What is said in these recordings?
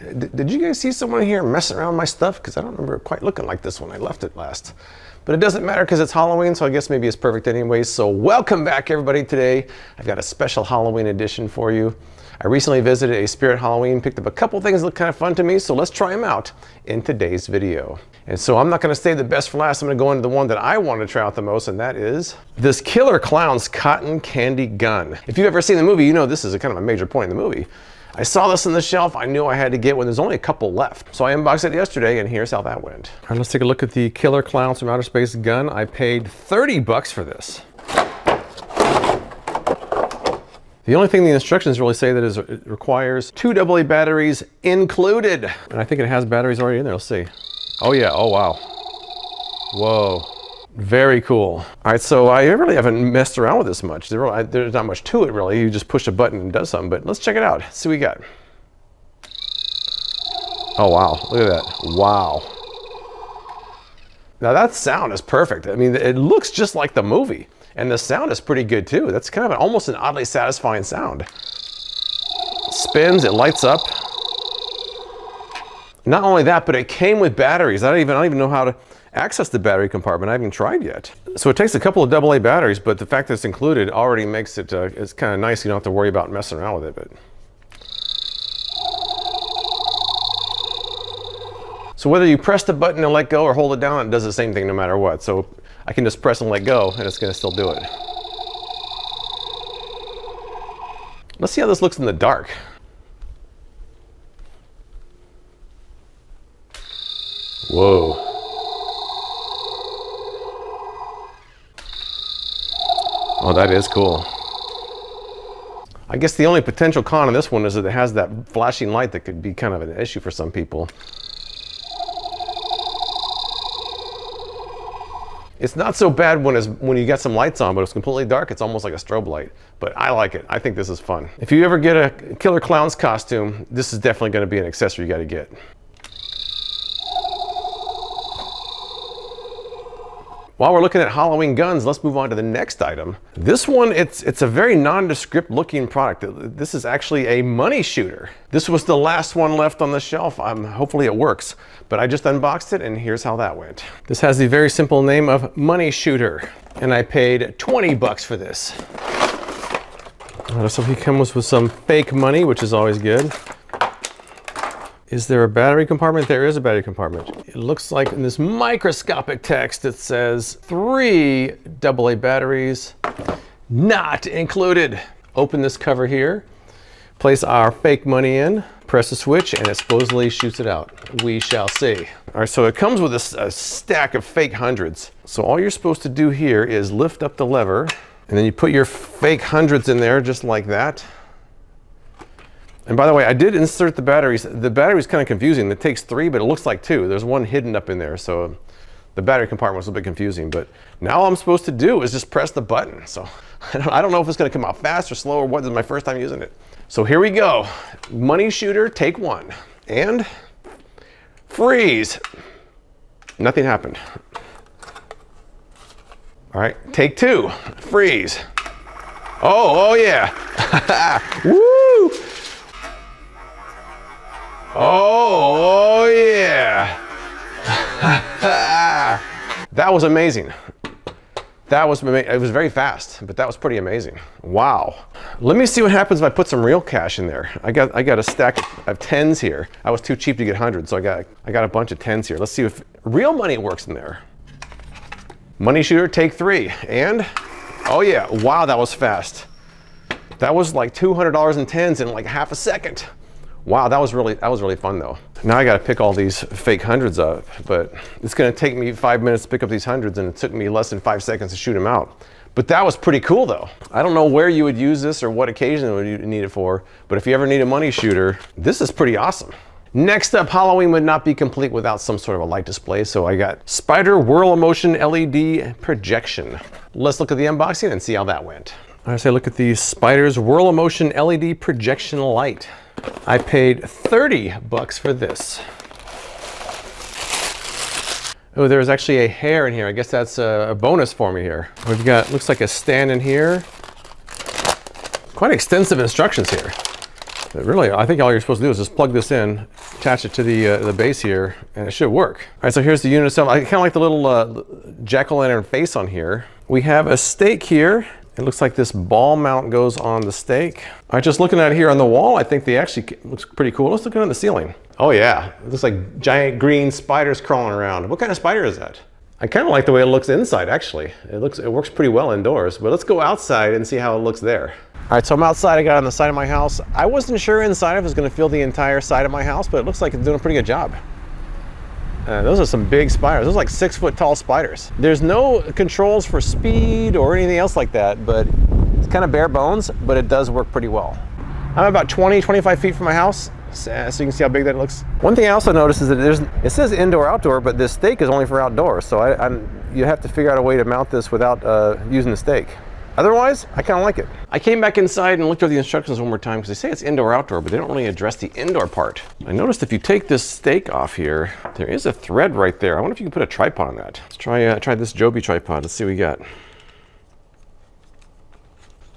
Did you guys see someone here messing around with my stuff? Because I don't remember it quite looking like this when I left it last. But it doesn't matter because it's Halloween, so I guess maybe it's perfect anyways. So welcome back everybody. Today I've got a special Halloween edition for you. I recently visited a Spirit Halloween, picked up a couple things that look kind of fun to me, so let's try them out in today's video. And so I'm not going to save the best for last. I'm going to go into the one that I want to try out the most, and that is this Killer Klowns cotton candy gun. If you've ever seen the movie, you know this is a kind of a major point in the movie. I saw this on the shelf. I knew I had to get one. There's only a couple left. So I unboxed it yesterday, and here's how that went. All right, let's take a look at the Killer Klowns from Outer Space gun. I paid 30 bucks for this. The only thing the instructions really say that is it requires 2 AA batteries included. And I think it has batteries already in there. Let's see. Oh yeah, oh wow. Whoa. Very cool. All right, so I really haven't messed around with this much. There's not much to it really. You just push a button and it does something, but let's check it out. See what we got. Oh wow, look at that. Wow. Now that sound is perfect. I mean, it looks just like the movie. And the sound is pretty good too. That's kind of almost an oddly satisfying sound. It spins, it lights up. Not only that, but it came with batteries. I don't even know how to access the battery compartment. I haven't tried yet. So it takes a couple of AA batteries, but the fact that it's included already makes it it's kind of nice. You don't have to worry about messing around with it. But so whether you press the button and let go or hold it down, it does the same thing no matter what. So I can just press and let go, and it's going to still do it. Let's see how this looks in the dark. Whoa. Oh, that is cool. I guess the only potential con of this one is that it has that flashing light that could be kind of an issue for some people. It's not so bad when you got some lights on, but it's completely dark. It's almost like a strobe light, but I like it. I think this is fun. If you ever get a Killer Klowns costume, this is definitely going to be an accessory you got to get. While we're looking at Halloween guns, let's move on to the next item. This one, it's a very nondescript looking product. This is actually a money shooter. This was the last one left on the shelf. Hopefully it works, but I just unboxed it and here's how that went. This has the very simple name of Money Shooter, and I paid 20 bucks for this. So he comes with some fake money, which is always good. Is there a battery compartment? There is a battery compartment. It looks like in this microscopic text it says 3 AA batteries not included. Open this cover here, place our fake money in, press the switch, and it supposedly shoots it out. We shall see. All right, so it comes with a stack of fake hundreds. So all you're supposed to do here is lift up the lever, and then you put your fake hundreds in there just like that. And by the way, I did insert the batteries. The battery's kind of confusing. It takes 3, but it looks like 2. There's one hidden up in there, so the battery compartment was a bit confusing. But now all I'm supposed to do is just press the button. So I don't know if it's going to come out fast or slow or what. This is my first time using it. So here we go. Money shooter, take 1. And freeze. Nothing happened. All right, take 2. Freeze. Oh yeah. Woo! Oh yeah. That was amazing. That was amazing. It was very fast, but that was pretty amazing. Wow. Let me see what happens if I put some real cash in there. I got a stack of 10s here. I was too cheap to get 100, so I got a bunch of 10s here. Let's see if real money works in there. Money shooter, take 3. And oh yeah, wow, that was fast. That was like $200 in 10s in like half a second. Wow, that was really fun though. Now I got to pick all these fake hundreds up, but it's going to take me 5 minutes to pick up these hundreds, and it took me less than 5 seconds to shoot them out. But that was pretty cool though. I don't know where you would use this or what occasion would you need it for, but if you ever need a money shooter, this is pretty awesome. Next up, Halloween would not be complete without some sort of a light display, so I got Spider Whirl Emotion LED Projection. Let's look at the unboxing and see how that went. I say look at the Spider's Whirl Emotion LED Projection Light. I paid 30 bucks for this. Oh, there's actually a hair in here. I guess that's a bonus for me here. We've got, looks like a stand in here. Quite extensive instructions here. But really, I think all you're supposed to do is just plug this in, attach it to the base here, and it should work. All right, so here's the unit itself. I kind of like the little jack-o'-lantern face on here. We have a stake here. It looks like this ball mount goes on the stake. All right, just looking at it here on the wall, I think they actually looks pretty cool. Let's look at it on the ceiling. Oh yeah, it looks like giant green spiders crawling around. What kind of spider is that? I kind of like the way it looks inside, actually. It works pretty well indoors, but let's go outside and see how it looks there. All right, so I'm outside. I got on the side of my house. I wasn't sure inside if it was going to fill the entire side of my house, but it looks like it's doing a pretty good job. Those are some big spiders. Those are like 6-foot tall spiders. There's no controls for speed or anything else like that, but it's kind of bare bones, but it does work pretty well. I'm about 20-25 feet from my house, so you can see how big that looks. One thing I also noticed is that it says indoor outdoor, but this stake is only for outdoors, so you have to figure out a way to mount this without using the stake. Otherwise, I kind of like it. I came back inside and looked over the instructions one more time because they say it's indoor outdoor, but they don't really address the indoor part. I noticed if you take this stake off here, there is a thread right there. I wonder if you can put a tripod on that. Let's try this Joby tripod. Let's see what we got.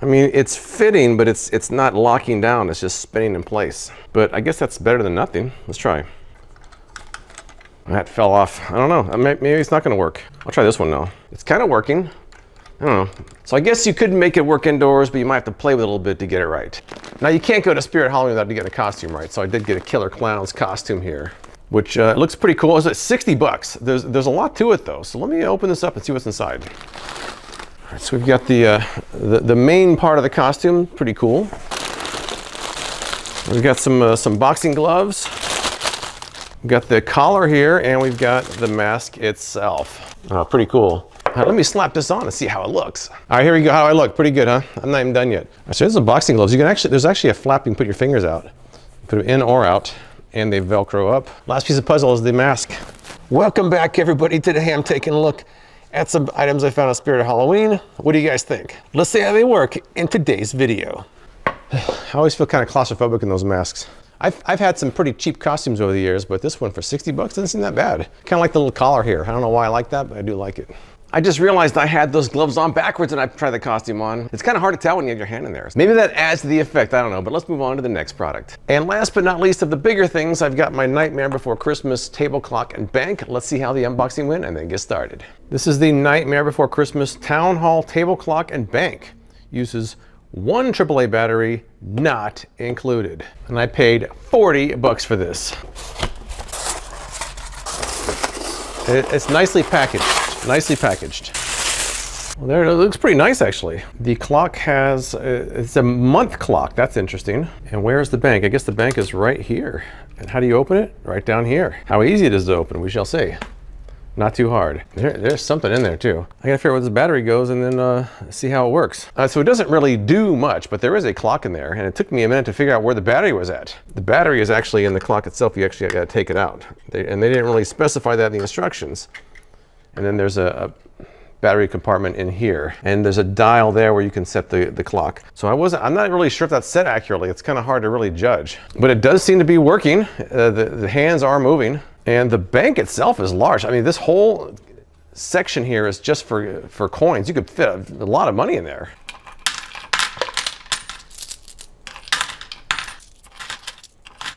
I mean, it's fitting, but it's not locking down. It's just spinning in place. But I guess that's better than nothing. Let's try. That fell off. I don't know. Maybe it's not going to work. I'll try this one now. It's kind of working. I don't know. So I guess you could make it work indoors, but you might have to play with it a little bit to get it right. Now you can't go to Spirit Halloween without getting a costume right. So I did get a Killer Klowns costume here, which looks pretty cool. It's like 60 bucks. There's a lot to it though. So let me open this up and see what's inside. All right, so we've got the main part of the costume. Pretty cool. We've got some boxing gloves. We've got the collar here, and we've got the mask itself. Oh, pretty cool. Let me slap this on and see how it looks. All right, here we go. How I look. Pretty good, huh? I'm not even done yet. Right, so here's the boxing gloves. There's actually a flap you can put your fingers out. Put them in or out, and they Velcro up. Last piece of puzzle is the mask. Welcome back, everybody. Today I'm taking a look at some items I found at Spirit of Halloween. What do you guys think? Let's see how they work in today's video. I always feel kind of claustrophobic in those masks. I've had some pretty cheap costumes over the years, but this one for 60 bucks doesn't seem that bad. Kind of like the little collar here. I don't know why I like that, but I do like it. I just realized I had those gloves on backwards and I tried the costume on. It's kind of hard to tell when you have your hand in there. Maybe that adds to the effect, I don't know, but let's move on to the next product. And last but not least of the bigger things, I've got my Nightmare Before Christmas table clock and bank. Let's see how the unboxing went and then get started. This is the Nightmare Before Christmas Town Hall table clock and bank. Uses one AAA battery, not included. And I paid 40 bucks for this. It's nicely packaged. Nicely packaged. Well, there it looks pretty nice actually. The clock has, it's a month clock. That's interesting. And where's the bank? I guess the bank is right here. And how do you open it? Right down here. How easy it is to open, we shall see. Not too hard. There's something in there too. I gotta figure out where this battery goes and then see how it works. So it doesn't really do much, but there is a clock in there and it took me a minute to figure out where the battery was at. The battery is actually in the clock itself. You actually gotta take it out. And they didn't really specify that in the instructions. And then there's a battery compartment in here. And there's a dial there where you can set the clock. So I'm not really sure if that's set accurately. It's kind of hard to really judge. But it does seem to be working. The hands are moving. And the bank itself is large. I mean, this whole section here is just for coins. You could fit a lot of money in there.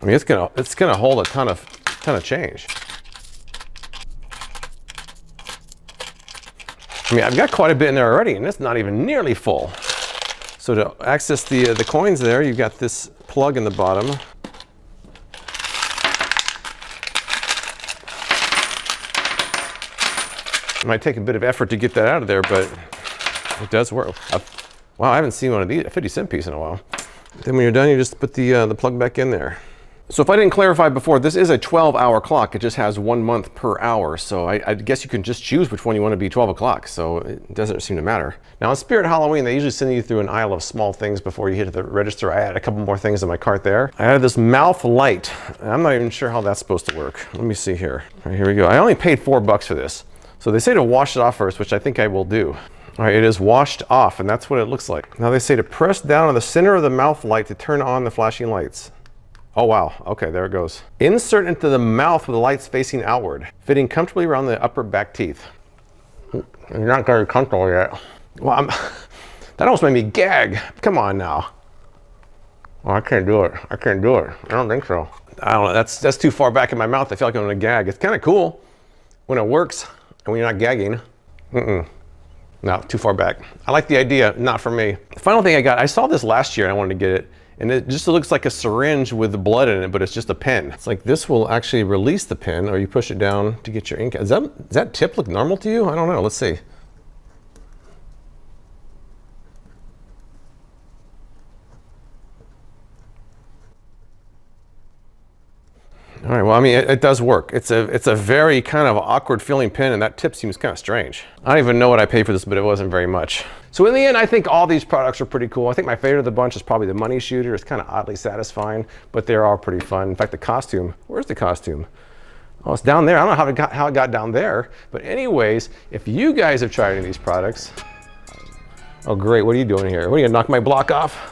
I mean, it's gonna hold a ton of change. I mean, I've got quite a bit in there already, and it's not even nearly full. So to access the coins there, you've got this plug in the bottom. It might take a bit of effort to get that out of there, but it does work. Wow, I haven't seen one of these, a 50-cent piece in a while. Then when you're done, you just put the plug back in there. So if I didn't clarify before, this is a 12-hour clock. It just has 1 month per hour. So I guess you can just choose which one you want to be 12 o'clock. So it doesn't seem to matter. Now on Spirit Halloween, they usually send you through an aisle of small things before you hit the register. I added a couple more things in my cart there. I added this Mouthlight. I'm not even sure how that's supposed to work. Let me see here. All right, here we go. I only paid 4 bucks for this. So they say to wash it off first, which I think I will do. All right, it is washed off, and that's what it looks like. Now they say to press down on the center of the mouth light to turn on the flashing lights. Oh wow, okay, there it goes. Insert into the mouth with the lights facing outward, fitting comfortably around the upper back teeth. You're not very comfortable yet. Well, that almost made me gag. Come on now. Oh, I can't do it. I can't do it. I don't think so. I don't know. That's too far back in my mouth. I feel like I'm gonna gag. It's kind of cool when it works and when you're not gagging. No, too far back. I like the idea, not for me. The final thing I got, I saw this last year and I wanted to get it, and it just looks like a syringe with the blood in it, but it's just a pen. It's like this will actually release the pen, or you push it down to get your ink. Does that tip look normal to you? I don't know. Let's see. All right, well, I mean, it does work. It's a very kind of awkward feeling pen, and that tip seems kind of strange. I don't even know what I paid for this, but it wasn't very much. So in the end, I think all these products are pretty cool. I think my favorite of the bunch is probably the money shooter. It's kind of oddly satisfying, but they're all pretty fun. In fact, the costume, where's the costume? Oh, it's down there. I don't know how it got down there. But anyways, if you guys have tried any of these products, oh great, what are you doing here? What, are you gonna knock my block off?